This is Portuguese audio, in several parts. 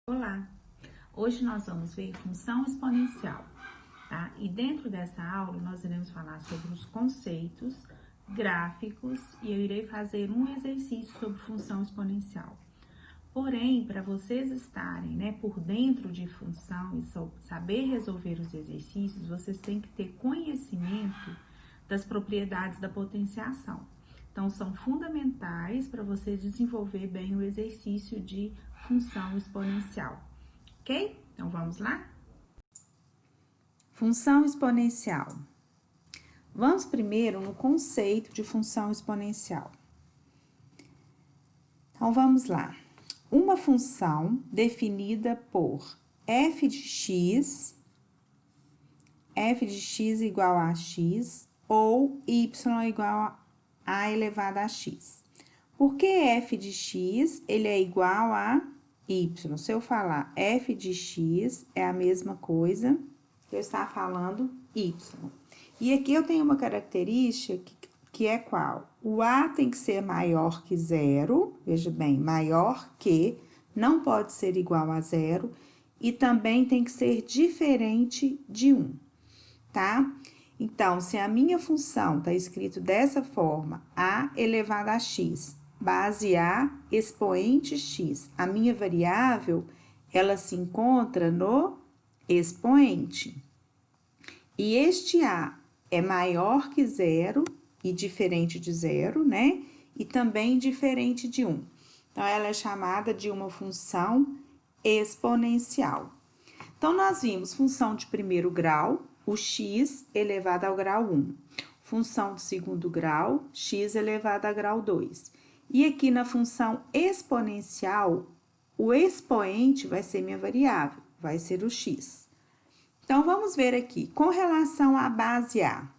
Olá! Hoje nós vamos ver função exponencial, tá? E dentro dessa aula nós iremos falar sobre os conceitos, gráficos e eu irei fazer um exercício sobre função exponencial. Porém, para vocês estarem, por dentro de função e saber resolver os exercícios, vocês têm que ter conhecimento das propriedades da potenciação. Então, são fundamentais para você desenvolver bem o exercício de função exponencial, ok? Então, vamos lá? Função exponencial. Vamos primeiro no conceito de função exponencial. Então, vamos lá. Uma função definida por f de x igual a x, ou y igual a elevado a x. Por que f de x, ele é igual a y? Se eu falar f de x, é a mesma coisa que eu estar falando y. E aqui eu tenho uma característica que é qual? O a tem que ser maior que zero, veja bem, maior que, não pode ser igual a zero, e também tem que ser diferente de 1, tá? Então, se a minha função está escrito dessa forma, a elevado a x, base a, expoente x, a minha variável, ela se encontra no expoente. E este a é maior que zero e diferente de zero, né? E também diferente de 1. Então, ela é chamada de uma função exponencial. Então, nós vimos função de primeiro grau, o x elevado ao grau 1. Função de segundo grau, x elevado a grau 2. E aqui na função exponencial, o expoente vai ser minha variável, vai ser o x. Então, vamos ver aqui, com relação à base A.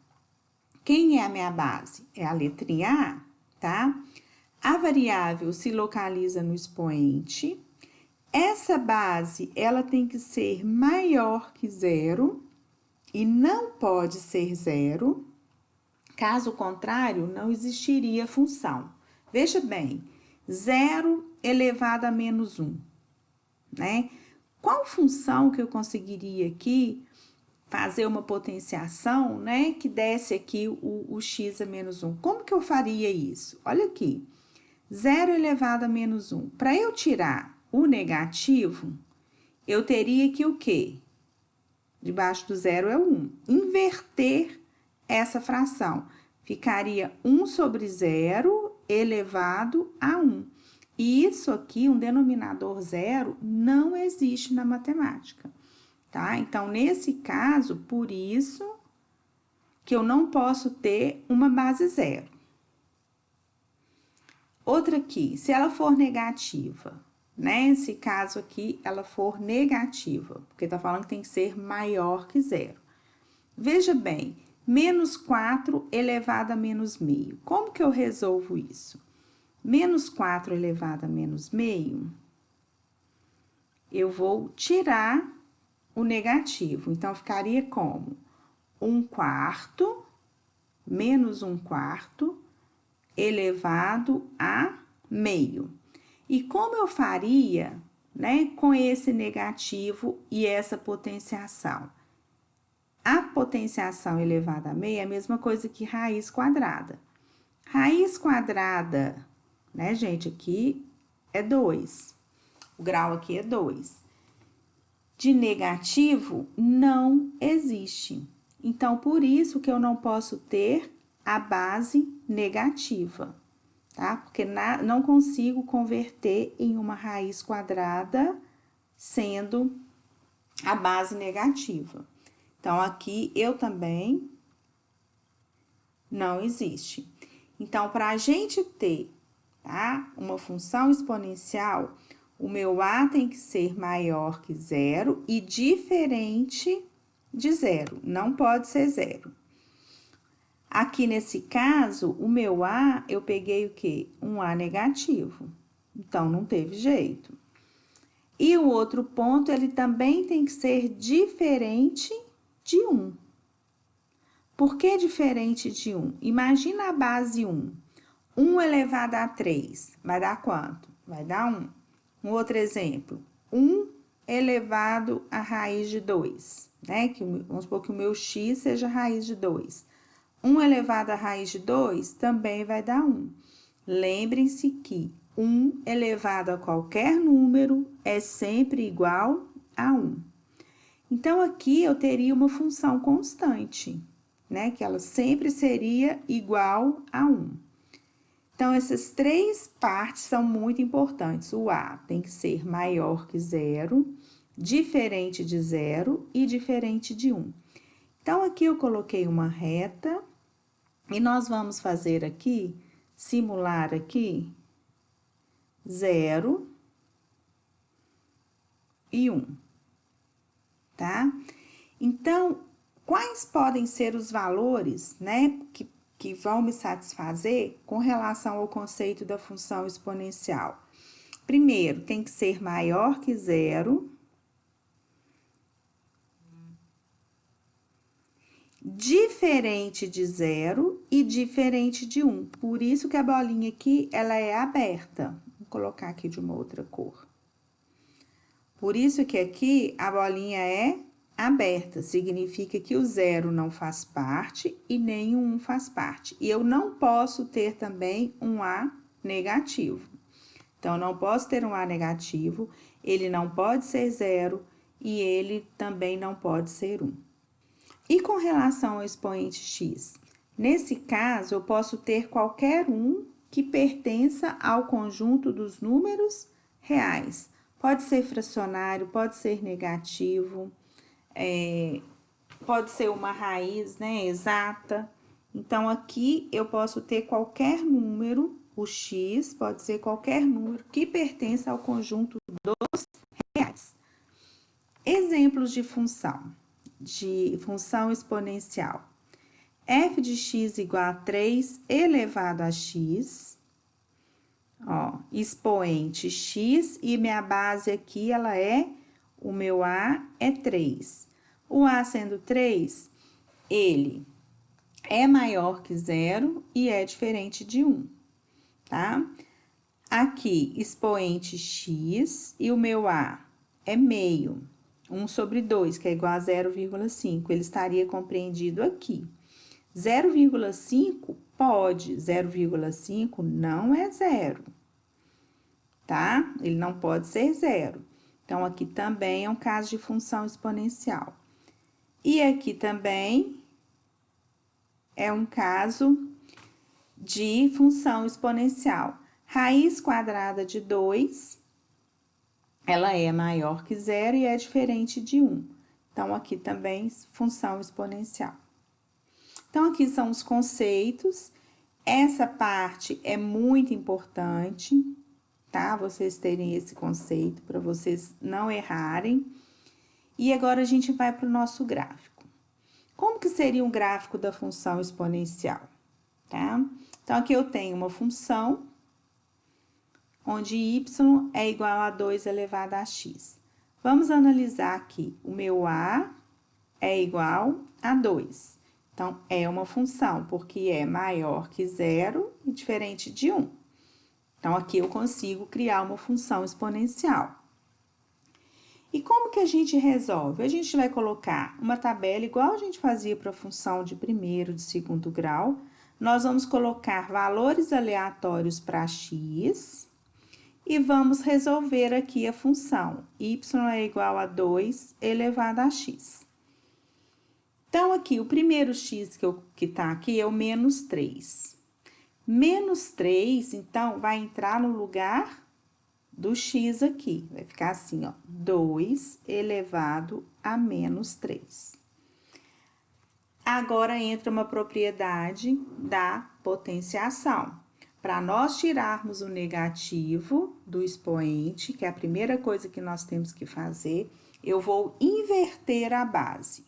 Quem é a minha base? É a letrinha A, tá? A variável se localiza no expoente. Essa base, ela tem que ser maior que zero e não pode ser zero. Caso contrário, não existiria função. Veja bem, 0 elevado a menos 1, né? Qual função que eu conseguiria aqui fazer uma potenciação, né, que desse aqui o x a menos 1? Como que eu faria isso? Olha aqui, 0 elevado a menos 1. Para eu tirar o negativo, eu teria que o quê? Debaixo do zero é 1. Inverter essa fração. Ficaria 1 sobre 0 elevado a 1. E isso aqui, um denominador zero, não existe na matemática, tá? Então, nesse caso, por isso que eu não posso ter uma base zero. Outra aqui, se ela for negativa, né? Nesse caso aqui, ela for negativa, porque tá falando que tem que ser maior que zero. Veja bem, menos 4 elevado a menos meio. Como que eu resolvo isso? Menos 4 elevado a menos meio, eu vou tirar o negativo. Então, ficaria como? 1/4 menos 1/4 elevado a meio. E como eu faria, né, com esse negativo e essa potenciação? A potenciação elevada a meio é a mesma coisa que raiz quadrada. Raiz quadrada, né, gente, aqui é 2. O grau aqui é 2. De negativo não existe. Então, por isso que eu não posso ter a base negativa, tá? Porque não consigo converter em uma raiz quadrada sendo a base negativa. Então, aqui eu também não existe. Então, para a gente ter, tá, uma função exponencial, o meu a tem que ser maior que zero e diferente de zero, não pode ser zero. Aqui nesse caso, o meu a, eu peguei o quê? Um a negativo, então não teve jeito. E o outro ponto, ele também tem que ser diferente de 1. Por que diferente de 1? Imagina a base 1. 1 elevado a 3, vai dar quanto? Vai dar 1. Um outro exemplo, 1 elevado à raiz de 2, né? Vamos supor que o meu x seja a raiz de 2. 1 elevado à raiz de 2 também vai dar 1. Lembrem-se que 1 elevado a qualquer número é sempre igual a 1. Então, aqui eu teria uma função constante, né? Que ela sempre seria igual a 1. Então, essas três partes são muito importantes. O A tem que ser maior que 0, diferente de 0 e diferente de 1. Então, aqui eu coloquei uma reta e nós vamos fazer aqui, simular aqui, 0 e 1, tá? Então, quais podem ser os valores, né, que vão me satisfazer com relação ao conceito da função exponencial? Primeiro, tem que ser maior que 0, diferente de 0 e diferente de 1. Por isso que a bolinha aqui, ela é aberta. Vou colocar aqui de uma outra cor. Por isso que aqui a bolinha é aberta, significa que o 0 não faz parte e nem o 1 faz parte. E eu não posso ter também um A negativo. Então, eu não posso ter um A negativo, ele não pode ser 0 e ele também não pode ser 1. E com relação ao expoente x? Nesse caso, eu posso ter qualquer um que pertença ao conjunto dos números reais. Pode ser fracionário, pode ser negativo, pode ser uma raiz, né, exata. Então, aqui eu posso ter qualquer número, o x pode ser qualquer número que pertença ao conjunto dos reais. Exemplos de função exponencial. F de x igual a 3 elevado a x, ó, expoente x, e minha base aqui, ela é, o meu A é 3. O A sendo 3, ele é maior que 0 e é diferente de 1, tá? Aqui, expoente x, e o meu A é meio, 1 sobre 2, que é igual a 0,5, ele estaria compreendido aqui. 0,5 pode, 0,5 não é 0, tá? Ele não pode ser 0. Então, aqui também é um caso de função exponencial. E aqui também é um caso de função exponencial. Raiz quadrada de 2, ela é maior que 0 e é diferente de 1. Então, aqui também função exponencial. Então, aqui são os conceitos. Essa parte é muito importante, tá? Vocês terem esse conceito, para vocês não errarem. E agora, a gente vai para o nosso gráfico. Como que seria um gráfico da função exponencial, tá? Então, aqui eu tenho uma função, onde y é igual a 2 elevado a x. Vamos analisar aqui. O meu A é igual a 2. Então, é uma função, porque é maior que 0 e diferente de 1. Então, aqui eu consigo criar uma função exponencial. E como que a gente resolve? A gente vai colocar uma tabela igual a gente fazia para a função de primeiro, de segundo grau. Nós vamos colocar valores aleatórios para x e vamos resolver aqui a função. Y é igual a 2 elevado a x. Então, aqui, o primeiro x que tá aqui é o menos 3. Menos 3, então, vai entrar no lugar do x aqui. Vai ficar assim, ó, 2 elevado a menos 3. Agora, entra uma propriedade da potenciação. Para nós tirarmos o negativo do expoente, que é a primeira coisa que nós temos que fazer, eu vou inverter a base.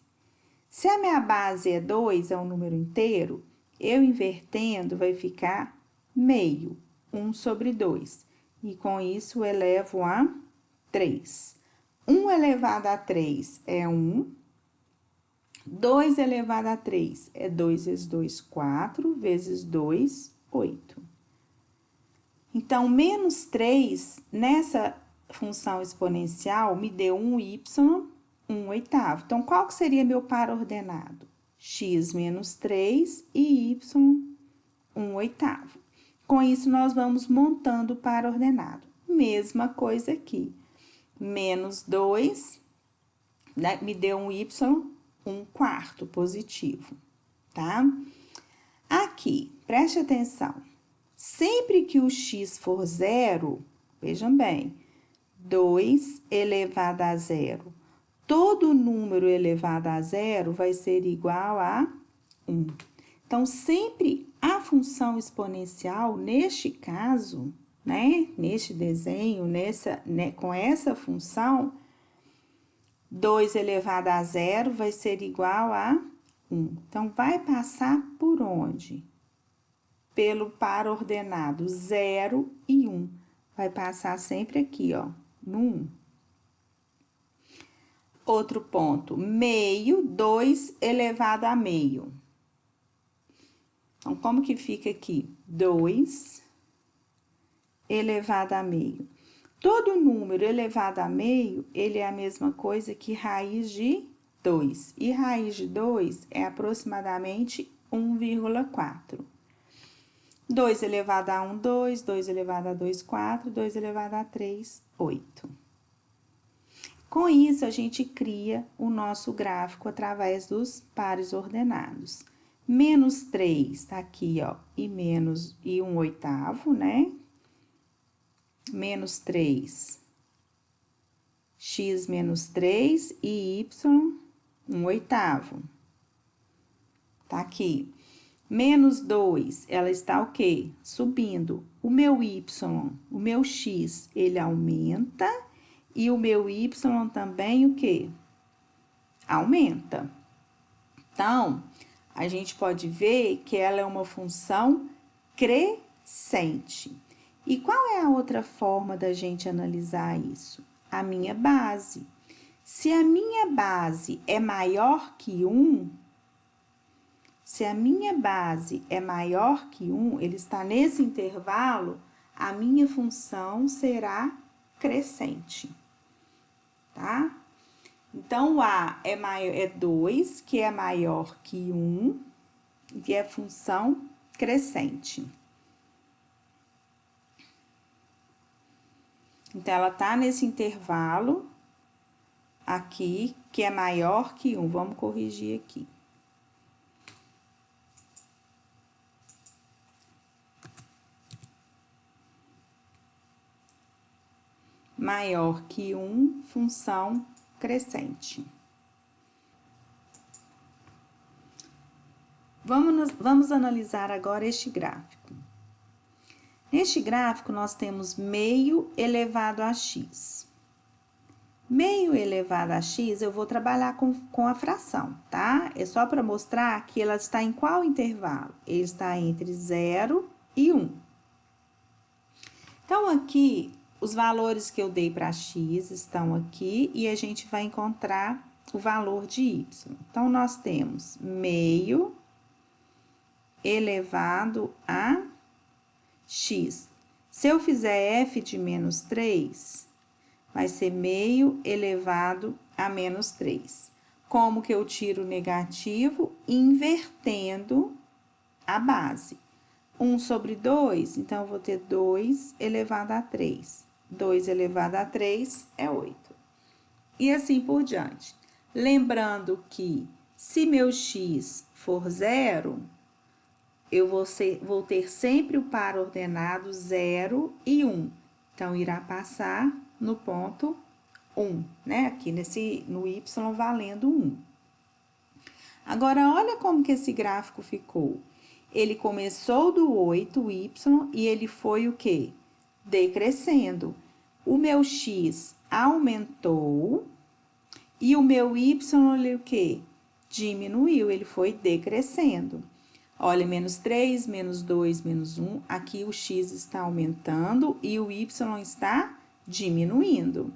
Se a minha base é 2, é um número inteiro, eu invertendo vai ficar meio, 1 sobre 2. E com isso, eu elevo a 3. 1 elevado a 3 é 1. 2 elevado a 3 é 2 vezes 2, 4, vezes 2, 8. Então, menos 3, nessa função exponencial me deu um y, 1/8. Então, qual que seria meu par ordenado? X menos 3 e y, 1/8. Com isso, nós vamos montando o par ordenado. Mesma coisa aqui. Menos 2, né, me deu um y, 1/4 positivo, tá? Aqui, preste atenção. Sempre que o x for zero, vejam bem, 2 elevado a zero. Todo número elevado a zero vai ser igual a 1. Então, sempre a função exponencial, neste caso, né, neste desenho, com essa função, 2 elevado a zero vai ser igual a 1. Então, vai passar por onde? Pelo par ordenado 0 e 1. Vai passar sempre aqui, ó, no 1. Outro ponto, meio, 2 elevado a meio. Então, como que fica aqui? 2 elevado a meio. Todo número elevado a meio, ele é a mesma coisa que raiz de 2. E raiz de 2 é aproximadamente 1,4. 2 elevado a 1, 2. 2 elevado a 2, 4. 2 elevado a 3, 8. Com isso, a gente cria o nosso gráfico através dos pares ordenados. Menos 3, tá aqui, ó, e 1/8, né? Menos 3, x menos 3 e y, 1/8. Tá aqui. Menos 2, ela está o quê? Subindo. O meu y, o meu x, ele aumenta. E o meu y também o quê? Aumenta. Então, a gente pode ver que ela é uma função crescente. E qual é a outra forma da gente analisar isso? A minha base. Se a minha base é maior que 1, se a minha base é maior que 1, ele está nesse intervalo, a minha função será crescente, tá? Então, o A é 2, que é maior que 1, e é função crescente. Então, ela tá nesse intervalo aqui, que é maior que 1. Vamos corrigir aqui. Maior que 1, função crescente. Vamos analisar agora este gráfico. Neste gráfico, nós temos meio elevado a x. Meio elevado a x, eu vou trabalhar com a fração, tá? É só para mostrar que ela está em qual intervalo? Ele está entre 0 e 1. Então, aqui, os valores que eu dei para x estão aqui e a gente vai encontrar o valor de y. Então, nós temos meio elevado a x. Se eu fizer f de menos 3, vai ser meio elevado a menos 3. Como que eu tiro o negativo? Invertendo a base. 1 sobre 2, então, eu vou ter 2 elevado a 3. 2 elevado a 3 é 8. E assim por diante. Lembrando que, se meu x for 0, eu vou ter sempre o par ordenado 0 e 1. Então, irá passar no ponto 1, né? Aqui no y valendo 1. Agora, olha como que esse gráfico ficou. Ele começou do 8, o y, e ele foi o quê? Decrescendo. O meu x aumentou e o meu y, ele o quê? Diminuiu, ele foi decrescendo. Olha, menos 3, menos 2, menos 1, aqui o x está aumentando e o y está diminuindo.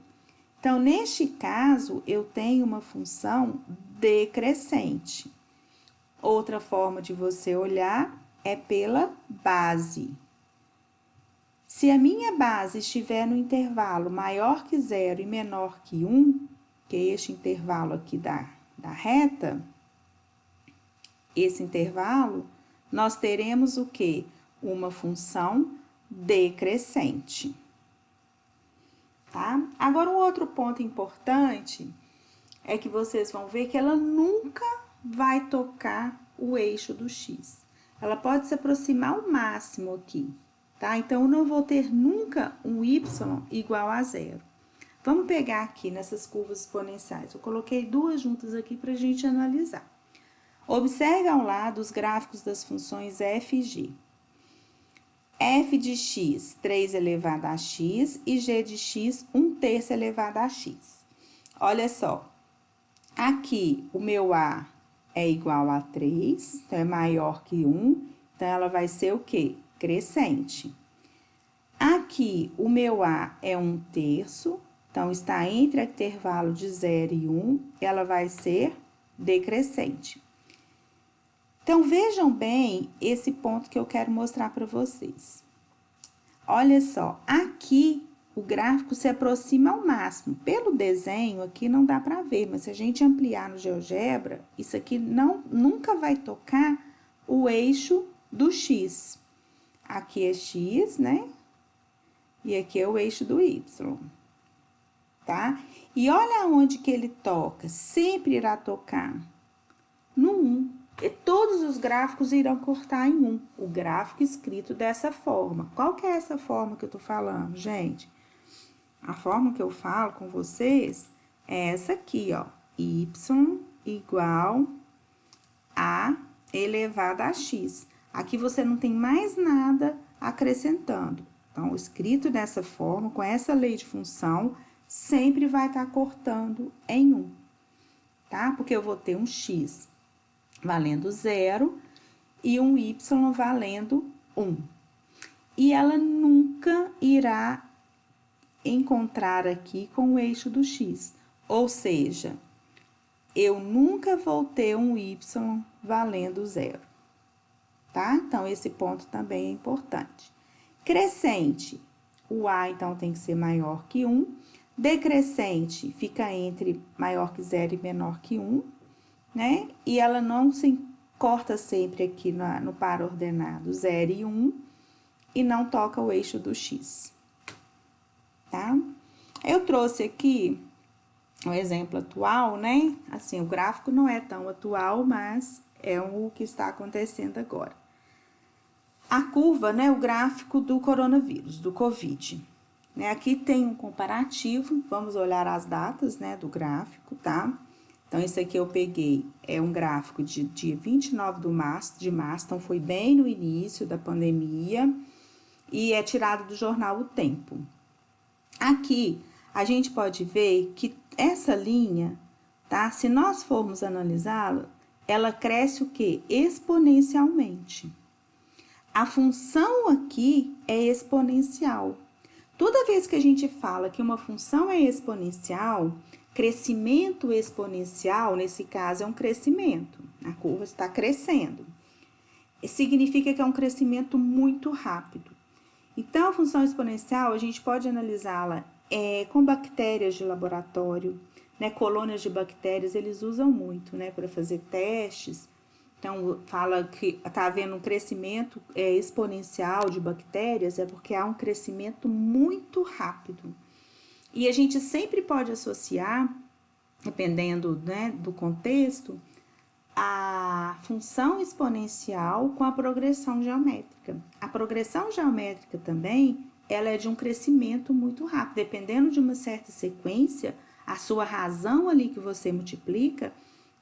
Então, neste caso, eu tenho uma função decrescente. Outra forma de você olhar é pela base. Se a minha base estiver no intervalo maior que 0 e menor que 1, que é este intervalo aqui da reta, esse intervalo, nós teremos o quê? Uma função decrescente. Tá? Agora, um outro ponto importante é que vocês vão ver que ela nunca vai tocar o eixo do x. Ela pode se aproximar ao máximo aqui, tá? Então, eu não vou ter nunca um y igual a 0. Vamos pegar aqui nessas curvas exponenciais. Eu coloquei duas juntas aqui para a gente analisar. Observe ao lado os gráficos das funções f e g. F de x, 3 elevado a x, e g de x, 1/3 elevado a x. Olha só, aqui o meu a é igual a 3, então é maior que 1, então ela vai ser o quê? Crescente. Aqui o meu a é 1/3, então está entre o intervalo de 0 e 1, ela vai ser decrescente. Então, vejam bem esse ponto que eu quero mostrar para vocês. Olha só, aqui o gráfico se aproxima ao máximo. Pelo desenho aqui não dá para ver, mas se a gente ampliar no GeoGebra, isso aqui nunca vai tocar o eixo do x. Aqui é x, né? E aqui é o eixo do y, tá? E olha onde que ele toca, sempre irá tocar no 1. E todos os gráficos irão cortar em 1, o gráfico escrito dessa forma. Qual que é essa forma que eu tô falando, gente? A forma que eu falo com vocês é essa aqui, ó. Y igual a elevado a x. Aqui você não tem mais nada acrescentando. Então, escrito dessa forma, com essa lei de função, sempre vai estar cortando em 1, tá? Porque eu vou ter um x valendo 0 e um y valendo 1. E ela nunca irá encontrar aqui com o eixo do x, ou seja, eu nunca vou ter um y valendo 0, tá? Então, esse ponto também é importante. Crescente, o a, então, tem que ser maior que 1. Decrescente, fica entre maior que 0 e menor que 1. Né? E ela não se corta sempre aqui no par ordenado 0 e 1 e não toca o eixo do x, tá? Eu trouxe aqui um exemplo atual, né? Assim, o gráfico não é tão atual, mas é o que está acontecendo agora. A curva, né? O gráfico do coronavírus, do Covid. Né? Aqui tem um comparativo, vamos olhar as datas, né, do gráfico, tá? Então, esse aqui eu peguei, é um gráfico de dia 29 de março, então foi bem no início da pandemia, e é tirado do jornal O Tempo. Aqui, a gente pode ver que essa linha, tá? Se nós formos analisá-la, ela cresce o quê? Exponencialmente. A função aqui é exponencial. Toda vez que a gente fala que uma função é exponencial, crescimento exponencial, nesse caso, é um crescimento. A curva está crescendo. Significa que é um crescimento muito rápido. Então, a função exponencial, a gente pode analisá-la com bactérias de laboratório, né? Colônias de bactérias, eles usam muito, né? Para fazer testes. Então, fala que está havendo um crescimento exponencial de bactérias, é porque há um crescimento muito rápido. E a gente sempre pode associar, dependendo, né, do contexto, a função exponencial com a progressão geométrica. A progressão geométrica também, ela é de um crescimento muito rápido. Dependendo de uma certa sequência, a sua razão ali que você multiplica,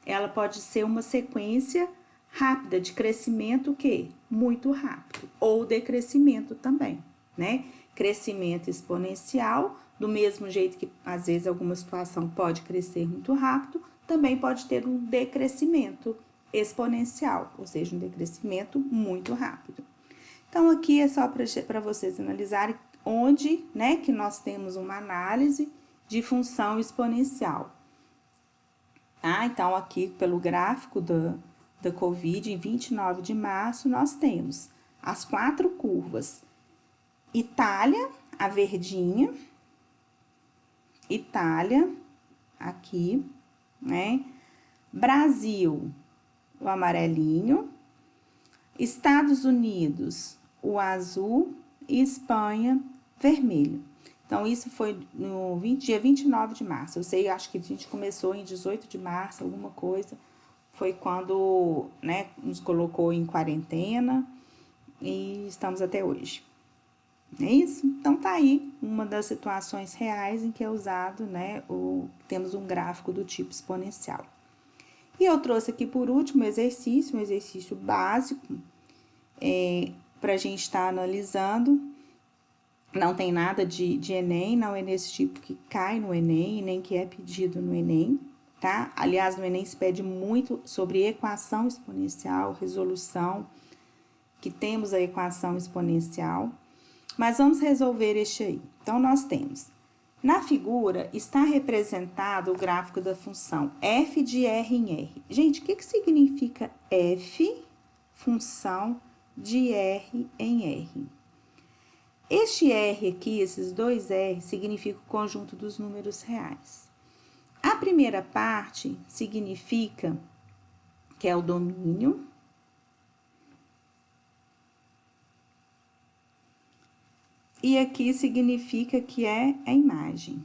ela pode ser uma sequência rápida de crescimento muito rápido, ou decrescimento também, né? Crescimento exponencial, do mesmo jeito que às vezes alguma situação pode crescer muito rápido, também pode ter um decrescimento exponencial, ou seja, um decrescimento muito rápido. Então, aqui é só para vocês analisarem onde, né, que nós temos uma análise de função exponencial. Tá? Então, aqui pelo gráfico da Covid, em 29 de março, nós temos as 4 curvas. Itália, a verdinha. Itália, aqui, né? Brasil, o amarelinho. Estados Unidos, o azul. E Espanha, vermelho. Então, isso foi no dia 29 de março. Eu sei, acho que a gente começou em 18 de março, alguma coisa. Foi quando, né, nos colocou em quarentena e estamos até hoje. É isso? Então, tá aí uma das situações reais em que é usado, né, temos um gráfico do tipo exponencial. E eu trouxe aqui por último um exercício básico, para a gente estar analisando. Não tem nada de Enem, não é nesse tipo que cai no Enem, nem que é pedido no Enem, tá? Aliás, no Enem se pede muito sobre equação exponencial, resolução, que temos a equação exponencial. Mas vamos resolver este aí. Então, nós temos, na figura, está representado o gráfico da função f de r em r. Gente, o que significa f, função de r em r? Este R aqui, esses dois R, significa o conjunto dos números reais. A primeira parte significa que é o domínio. E aqui significa que é a imagem.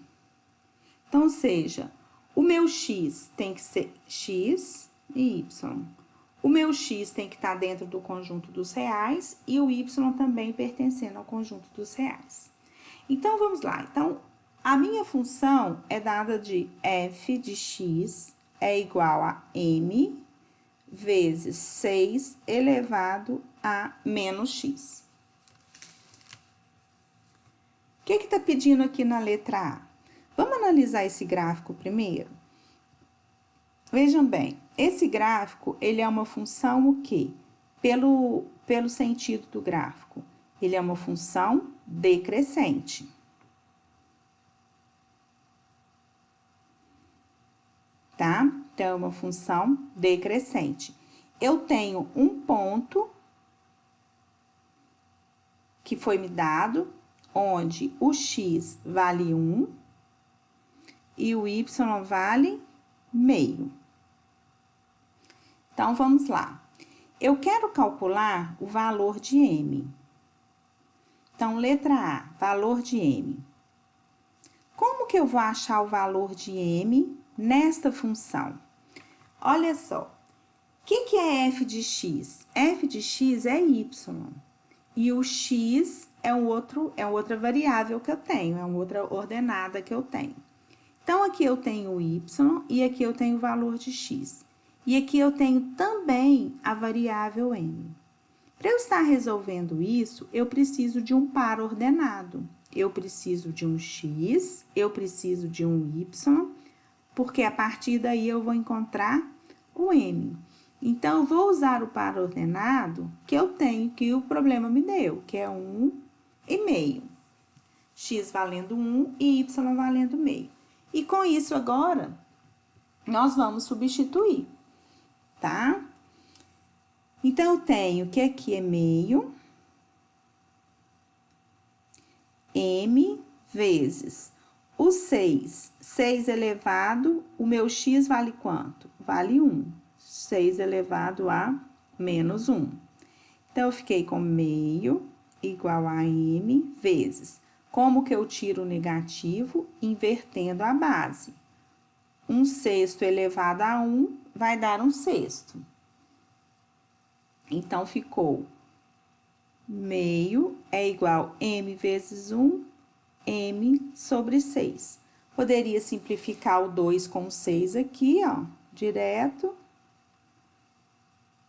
Então, ou seja, o meu X tem que ser X e Y. O meu X tem que estar dentro do conjunto dos reais e o Y também pertencendo ao conjunto dos reais. Então, vamos lá. Então, a minha função é dada de f de x é igual a m vezes 6 elevado a menos x. O que está pedindo aqui na letra A? Vamos analisar esse gráfico primeiro? Vejam bem, esse gráfico, ele é uma função o quê? Pelo sentido do gráfico, ele é uma função decrescente. Tá? Então, é uma função decrescente. Eu tenho um ponto que foi me dado, onde o x vale 1 e o y vale meio. Então, vamos lá. Eu quero calcular o valor de m. Então, letra A, valor de m. Como que eu vou achar o valor de m nesta função? Olha só, o que é f de x? F de x é y. E o x é outra variável que eu tenho, é uma outra ordenada que eu tenho. Então, aqui eu tenho o y e aqui eu tenho o valor de x. E aqui eu tenho também a variável m. Para eu estar resolvendo isso, eu preciso de um par ordenado. Eu preciso de um x, eu preciso de um y, porque a partir daí eu vou encontrar o m. Então, eu vou usar o par ordenado que eu tenho, que o problema me deu, que é 1,5. X valendo 1 e y valendo meio. E com isso, agora, nós vamos substituir, tá? Então, eu tenho que aqui é meio, m vezes o 6. 6 elevado, o meu x vale quanto? Vale 1. 6 elevado a menos 1. Então, eu fiquei com meio igual a m vezes. Como que eu tiro o negativo? Invertendo a base. 1/6 elevado a 1 vai dar 1/6. Então, ficou meio é igual a m vezes 1, m sobre 6. Poderia simplificar o 2 com 6 aqui, ó, direto.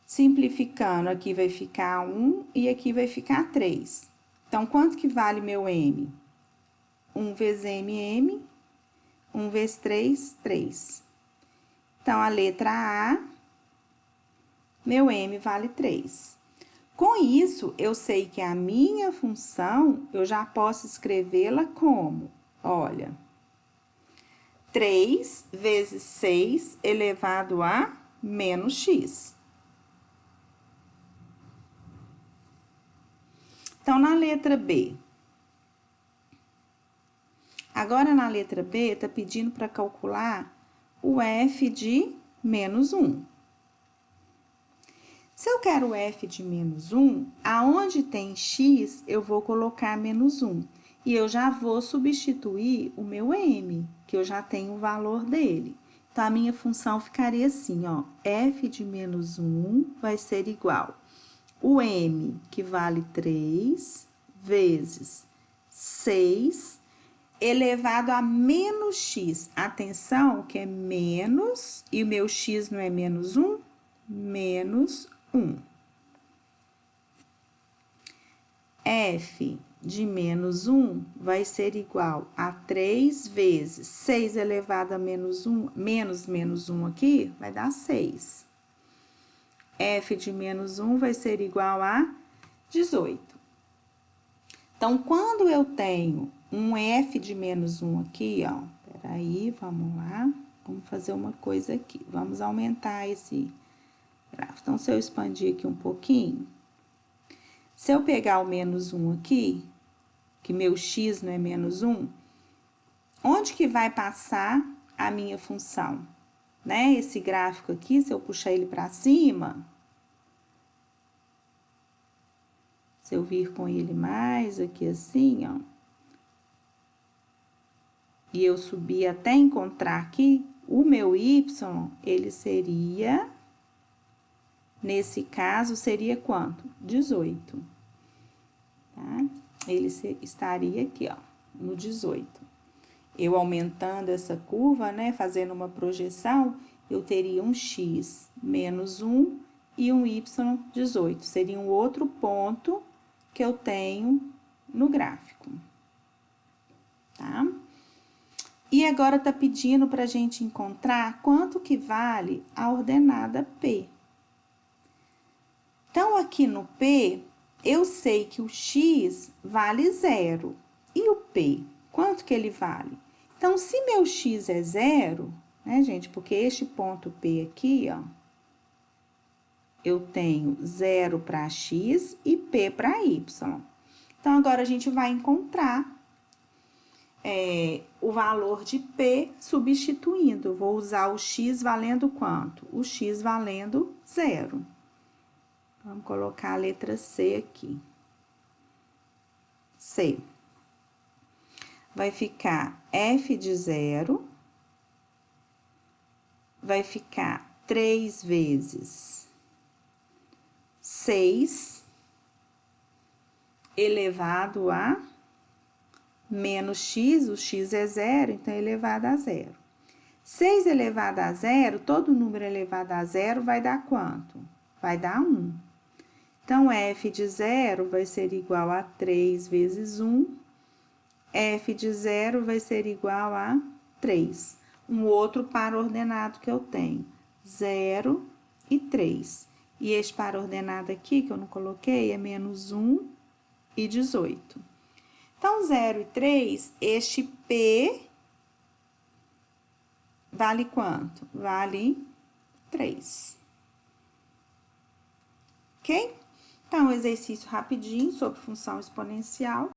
Simplificando, aqui vai ficar 1 e aqui vai ficar 3. Então, quanto que vale meu m? 1 vezes m, 1 vezes 3, 3. Então, a letra A, meu m vale 3. Com isso, eu sei que a minha função, eu já posso escrevê-la como, olha, 3 vezes 6 elevado a menos x. Então, na letra B, Agora, na letra B, está pedindo para calcular o f de menos 1. Se eu quero o f de menos 1, aonde tem x, eu vou colocar menos 1. E eu já vou substituir o meu m, que eu já tenho o valor dele. Então, a minha função ficaria assim, ó, f de menos 1 vai ser igual o m, que vale 3, vezes 6, elevado a menos x. Atenção, que é menos, e o meu x não é menos 1? Menos 1. F de menos 1 vai ser igual a 3 vezes 6 elevado a menos 1, menos 1 aqui, vai dar 6. F de menos 1 vai ser igual a 18. Então, quando eu tenho um F de menos 1 aqui, ó, peraí, vamos lá, vamos fazer uma coisa aqui, vamos aumentar esse gráfico. Então, se eu expandir aqui um pouquinho, se eu pegar o menos 1 aqui, que meu x não é menos 1, onde que vai passar a minha função? Né? Esse gráfico aqui, se eu puxar ele para cima, se eu vir com ele mais aqui assim, ó, e eu subir até encontrar aqui, o meu y, ele seria, nesse caso, seria quanto? 18, tá? Ele estaria aqui, ó, no 18. Eu aumentando essa curva, né, fazendo uma projeção, eu teria um x menos 1 e um y 18. Seria um outro ponto que eu tenho no gráfico, tá? E agora, tá pedindo pra gente encontrar quanto que vale a ordenada P. Então, aqui no P, eu sei que o x vale 0. E o P, quanto que ele vale? Então, se meu x é 0, né, gente? Porque este ponto P aqui, ó, eu tenho 0 para x e P para y. Então, agora, a gente vai encontrar o valor de P substituindo. Eu vou usar o x valendo quanto? O x valendo 0. Vamos colocar a letra C aqui. C. Vai ficar f de 0, vai ficar 3 vezes 6 elevado a menos x, o x é 0, então é elevado a 0. 6 elevado a 0, todo número elevado a 0 vai dar quanto? Vai dar 1. Então, f de 0 vai ser igual a 3 vezes 1. F de 0 vai ser igual a 3. Um outro par ordenado que eu tenho, 0 e 3. E este par ordenado aqui, que eu não coloquei, é menos 1 e 18. Então, 0 e 3, este P vale quanto? Vale 3. Ok? Então, exercício rapidinho sobre função exponencial.